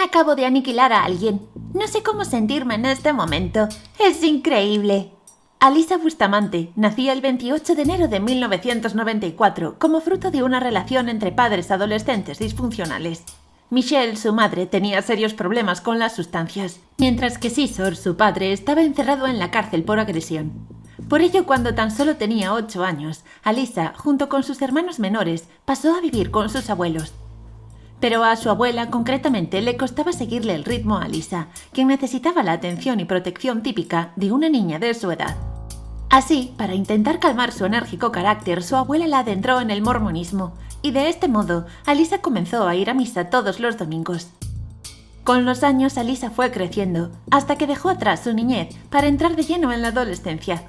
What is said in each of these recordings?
Acabo de aniquilar a alguien. No sé cómo sentirme en este momento. Es increíble. Alisa Bustamante nacía el 28 de enero de 1994 como fruto de una relación entre padres adolescentes disfuncionales. Michelle, su madre, tenía serios problemas con las sustancias, mientras que Scissor, su padre, estaba encerrado en la cárcel por agresión. Por ello, cuando tan solo tenía 8 años, Alisa, junto con sus hermanos menores, pasó a vivir con sus abuelos. Pero a su abuela, concretamente, le costaba seguirle el ritmo a Alisa, quien necesitaba la atención y protección típica de una niña de su edad. Así, para intentar calmar su enérgico carácter, su abuela la adentró en el mormonismo, y de este modo, Alisa comenzó a ir a misa todos los domingos. Con los años, Alisa fue creciendo, hasta que dejó atrás su niñez para entrar de lleno en la adolescencia.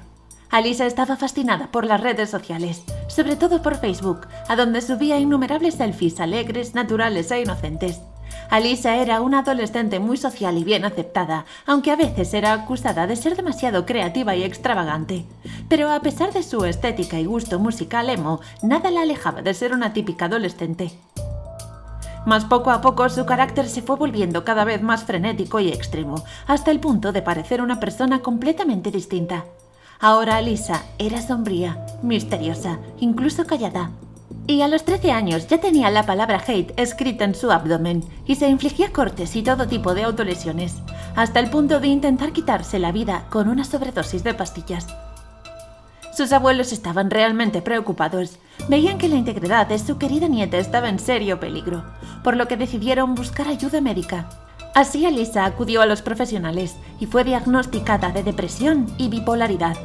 Alisa estaba fascinada por las redes sociales, sobre todo por Facebook, a donde subía innumerables selfies alegres, naturales e inocentes. Alisa era una adolescente muy social y bien aceptada, aunque a veces era acusada de ser demasiado creativa y extravagante. Pero a pesar de su estética y gusto musical emo, nada la alejaba de ser una típica adolescente. Mas poco a poco su carácter se fue volviendo cada vez más frenético y extremo, hasta el punto de parecer una persona completamente distinta. Ahora Alisa era sombría, misteriosa, incluso callada. Y a los 13 años ya tenía la palabra hate escrita en su abdomen y se infligía cortes y todo tipo de autolesiones, hasta el punto de intentar quitarse la vida con una sobredosis de pastillas. Sus abuelos estaban realmente preocupados. Veían que la integridad de su querida nieta estaba en serio peligro, por lo que decidieron buscar ayuda médica. Así Alisa acudió a los profesionales y fue diagnosticada de depresión y bipolaridad.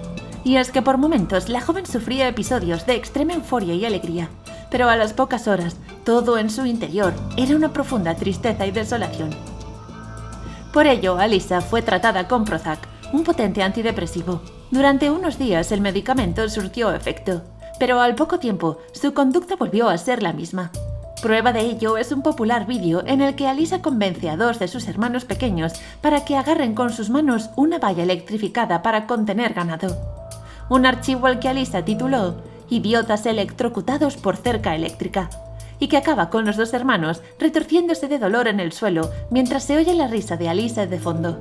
Y es que por momentos la joven sufría episodios de extrema euforia y alegría, pero a las pocas horas todo en su interior era una profunda tristeza y desolación. Por ello, Alisa fue tratada con Prozac, un potente antidepresivo. Durante unos días el medicamento surtió efecto, pero al poco tiempo su conducta volvió a ser la misma. Prueba de ello es un popular vídeo en el que Alisa convence a 2 de sus hermanos pequeños para que agarren con sus manos una valla electrificada para contener ganado. Un archivo al que Alisa tituló «Idiotas electrocutados por cerca eléctrica», y que acaba con los 2 hermanos retorciéndose de dolor en el suelo mientras se oye la risa de Alisa de fondo.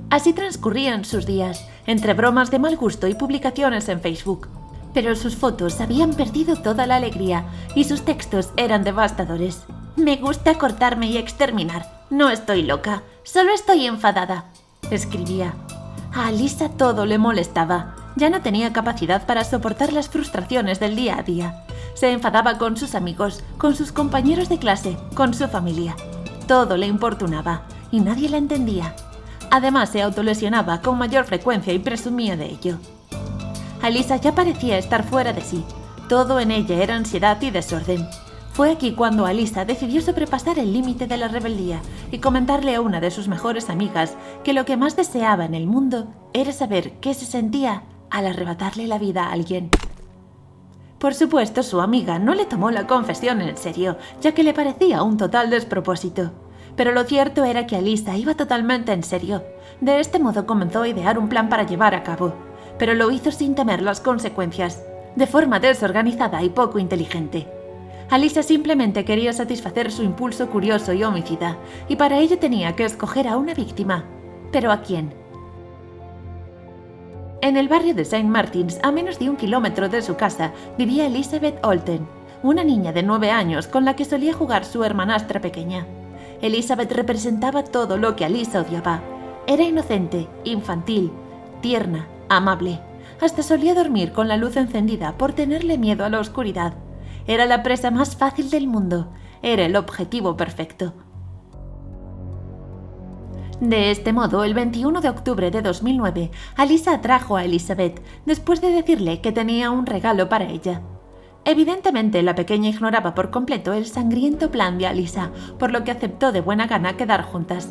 Así transcurrían sus días, entre bromas de mal gusto y publicaciones en Facebook. Pero sus fotos habían perdido toda la alegría y sus textos eran devastadores. «Me gusta cortarme y exterminar. No estoy loca, solo estoy enfadada», escribía. A Alisa todo le molestaba. Ya no tenía capacidad para soportar las frustraciones del día a día. Se enfadaba con sus amigos, con sus compañeros de clase, con su familia. Todo le importunaba y nadie la entendía. Además, se autolesionaba con mayor frecuencia y presumía de ello. Alisa ya parecía estar fuera de sí. Todo en ella era ansiedad y desorden. Fue aquí cuando Alisa decidió sobrepasar el límite de la rebeldía y comentarle a una de sus mejores amigas que lo que más deseaba en el mundo era saber qué se sentía al arrebatarle la vida a alguien. Por supuesto, su amiga no le tomó la confesión en serio, ya que le parecía un total despropósito. Pero lo cierto era que Alisa iba totalmente en serio. De este modo comenzó a idear un plan para llevar a cabo, pero lo hizo sin temer las consecuencias, de forma desorganizada y poco inteligente. Alisa simplemente quería satisfacer su impulso curioso y homicida, y para ello tenía que escoger a una víctima. ¿Pero a quién? En el barrio de St. Martins, a menos de 1 kilómetro de su casa, vivía Elizabeth Olten, una niña de 9 años con la que solía jugar su hermanastra pequeña. Elizabeth representaba todo lo que Alisa odiaba. Era inocente, infantil, tierna, amable. Hasta solía dormir con la luz encendida por tenerle miedo a la oscuridad. Era la presa más fácil del mundo. Era el objetivo perfecto. De este modo, el 21 de octubre de 2009, Alisa atrajo a Elizabeth después de decirle que tenía un regalo para ella. Evidentemente, la pequeña ignoraba por completo el sangriento plan de Alisa, por lo que aceptó de buena gana quedar juntas.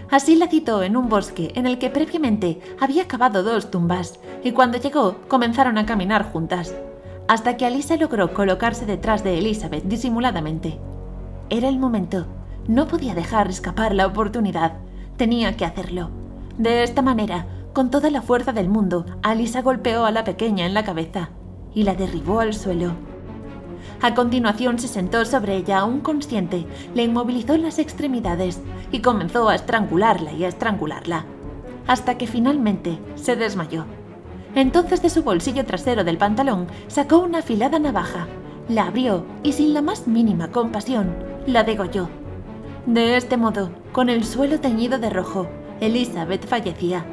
Así la citó en un bosque en el que previamente había cavado 2 tumbas, y cuando llegó comenzaron a caminar juntas, hasta que Alisa logró colocarse detrás de Elizabeth disimuladamente. Era el momento. No podía dejar escapar la oportunidad. Tenía que hacerlo. De esta manera, con toda la fuerza del mundo, Alisa golpeó a la pequeña en la cabeza y la derribó al suelo. A continuación se sentó sobre ella aún consciente, le inmovilizó las extremidades y comenzó a estrangularla y a estrangularla, hasta que finalmente se desmayó. Entonces de su bolsillo trasero del pantalón sacó una afilada navaja, la abrió y sin la más mínima compasión la degolló. De este modo, con el suelo teñido de rojo, Elizabeth fallecía.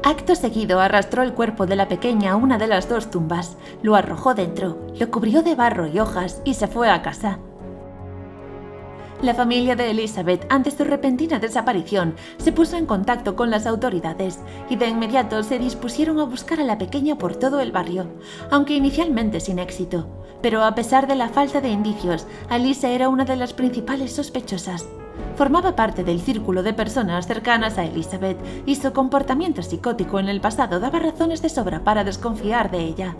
Acto seguido arrastró el cuerpo de la pequeña a una de las dos tumbas, lo arrojó dentro, lo cubrió de barro y hojas y se fue a casa. La familia de Elizabeth, ante su repentina desaparición, se puso en contacto con las autoridades y de inmediato se dispusieron a buscar a la pequeña por todo el barrio, aunque inicialmente sin éxito. Pero a pesar de la falta de indicios, Alice era una de las principales sospechosas. Formaba parte del círculo de personas cercanas a Elizabeth y su comportamiento psicótico en el pasado daba razones de sobra para desconfiar de ella.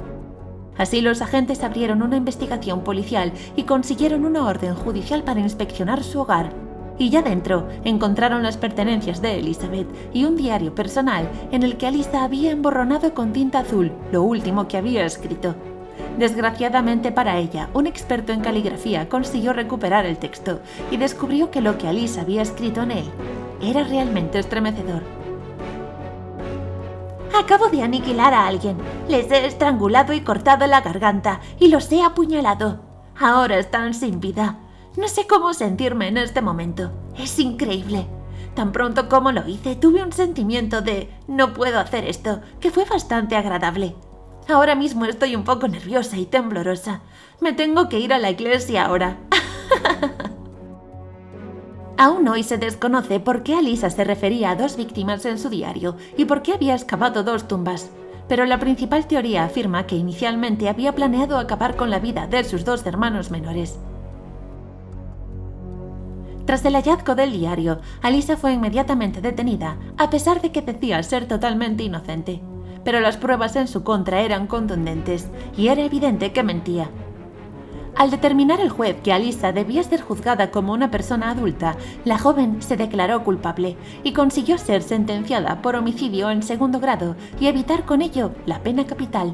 Así los agentes abrieron una investigación policial y consiguieron una orden judicial para inspeccionar su hogar. Y ya dentro encontraron las pertenencias de Elizabeth y un diario personal en el que Alisa había emborronado con tinta azul lo último que había escrito. Desgraciadamente para ella, un experto en caligrafía consiguió recuperar el texto y descubrió que lo que Alisa había escrito en él era realmente estremecedor. Acabo de aniquilar a alguien. Les he estrangulado y cortado la garganta y los he apuñalado. Ahora están sin vida. No sé cómo sentirme en este momento. Es increíble. Tan pronto como lo hice, tuve un sentimiento de no puedo hacer esto, que fue bastante agradable. Ahora mismo estoy un poco nerviosa y temblorosa. Me tengo que ir a la iglesia ahora. Aún hoy se desconoce por qué Alisa se refería a dos víctimas en su diario y por qué había excavado dos tumbas, pero la principal teoría afirma que inicialmente había planeado acabar con la vida de sus dos hermanos menores. Tras el hallazgo del diario, Alisa fue inmediatamente detenida, a pesar de que decía ser totalmente inocente, pero las pruebas en su contra eran contundentes y era evidente que mentía. Al determinar el juez que Alisa debía ser juzgada como una persona adulta, la joven se declaró culpable y consiguió ser sentenciada por homicidio en segundo grado y evitar con ello la pena capital.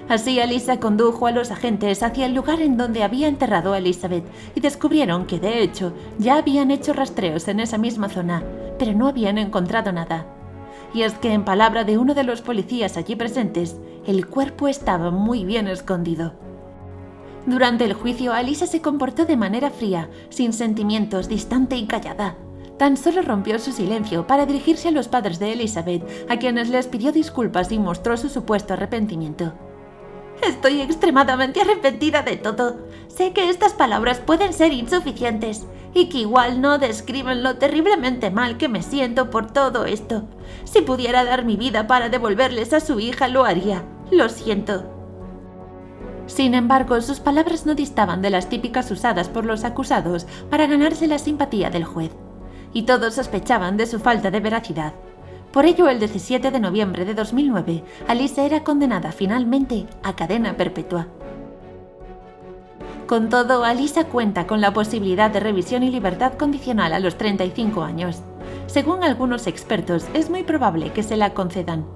Así Alisa condujo a los agentes hacia el lugar en donde había enterrado a Elizabeth y descubrieron que de hecho ya habían hecho rastreos en esa misma zona, pero no habían encontrado nada. Y es que en palabra de uno de los policías allí presentes, el cuerpo estaba muy bien escondido. Durante el juicio, Alisa se comportó de manera fría, sin sentimientos, distante y callada. Tan solo rompió su silencio para dirigirse a los padres de Elizabeth, a quienes les pidió disculpas y mostró su supuesto arrepentimiento. Estoy extremadamente arrepentida de todo. Sé que estas palabras pueden ser insuficientes y que igual no describen lo terriblemente mal que me siento por todo esto. Si pudiera dar mi vida para devolverles a su hija, lo haría. Lo siento. Sin embargo, sus palabras no distaban de las típicas usadas por los acusados para ganarse la simpatía del juez, y todos sospechaban de su falta de veracidad. Por ello, el 17 de noviembre de 2009, Alisa era condenada finalmente a cadena perpetua. Con todo, Alisa cuenta con la posibilidad de revisión y libertad condicional a los 35 años. Según algunos expertos, es muy probable que se la concedan,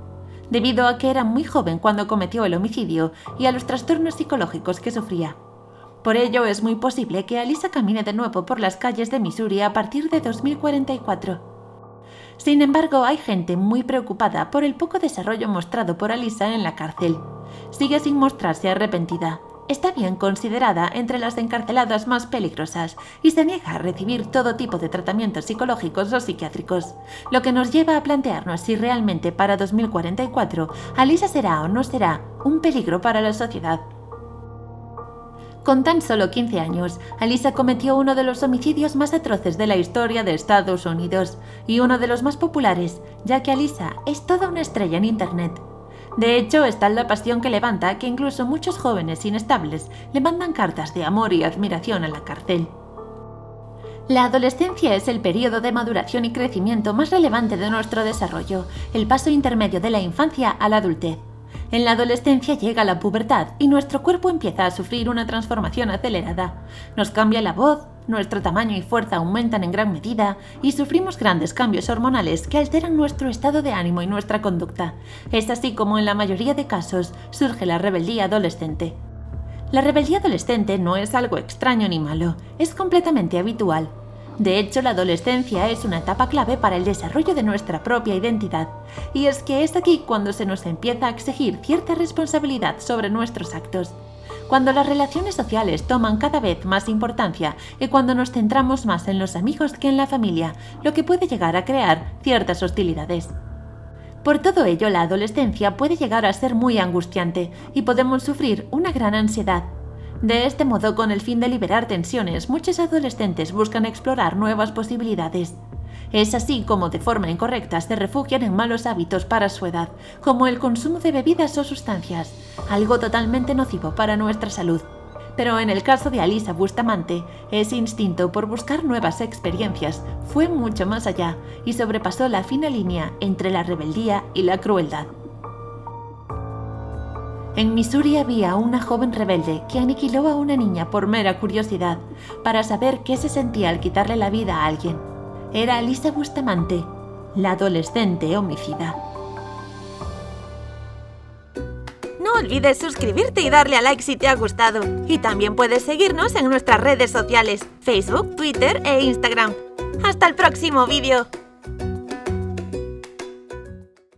debido a que era muy joven cuando cometió el homicidio y a los trastornos psicológicos que sufría. Por ello, es muy posible que Alisa camine de nuevo por las calles de Missouri a partir de 2044. Sin embargo, hay gente muy preocupada por el poco desarrollo mostrado por Alisa en la cárcel. Sigue sin mostrarse arrepentida. Está bien considerada entre las encarceladas más peligrosas y se niega a recibir todo tipo de tratamientos psicológicos o psiquiátricos, lo que nos lleva a plantearnos si realmente para 2044 Alisa será o no será un peligro para la sociedad. Con tan solo 15 años, Alisa cometió uno de los homicidios más atroces de la historia de Estados Unidos y uno de los más populares, ya que Alisa es toda una estrella en Internet. De hecho, es tal la pasión que levanta que incluso muchos jóvenes inestables le mandan cartas de amor y admiración a la cárcel. La adolescencia es el periodo de maduración y crecimiento más relevante de nuestro desarrollo, el paso intermedio de la infancia a la adultez. En la adolescencia llega la pubertad y nuestro cuerpo empieza a sufrir una transformación acelerada. Nos cambia la voz, Nuestro tamaño y fuerza aumentan en gran medida y sufrimos grandes cambios hormonales que alteran nuestro estado de ánimo y nuestra conducta. Es así como en la mayoría de casos surge la rebeldía adolescente. La rebeldía adolescente no es algo extraño ni malo, es completamente habitual. De hecho, la adolescencia es una etapa clave para el desarrollo de nuestra propia identidad. Y es que es aquí cuando se nos empieza a exigir cierta responsabilidad sobre nuestros actos. Cuando las relaciones sociales toman cada vez más importancia y cuando nos centramos más en los amigos que en la familia, lo que puede llegar a crear ciertas hostilidades. Por todo ello, la adolescencia puede llegar a ser muy angustiante y podemos sufrir una gran ansiedad. De este modo, con el fin de liberar tensiones, muchos adolescentes buscan explorar nuevas posibilidades. Es así como de forma incorrecta se refugian en malos hábitos para su edad, como el consumo de bebidas o sustancias, algo totalmente nocivo para nuestra salud. Pero en el caso de Alyssa Bustamante, ese instinto por buscar nuevas experiencias fue mucho más allá y sobrepasó la fina línea entre la rebeldía y la crueldad. En Missouri había una joven rebelde que aniquiló a una niña por mera curiosidad, para saber qué se sentía al quitarle la vida a alguien. Era Alyssa Bustamante, la adolescente homicida. No olvides suscribirte y darle a like si te ha gustado. Y también puedes seguirnos en nuestras redes sociales, Facebook, Twitter e Instagram. ¡Hasta el próximo vídeo!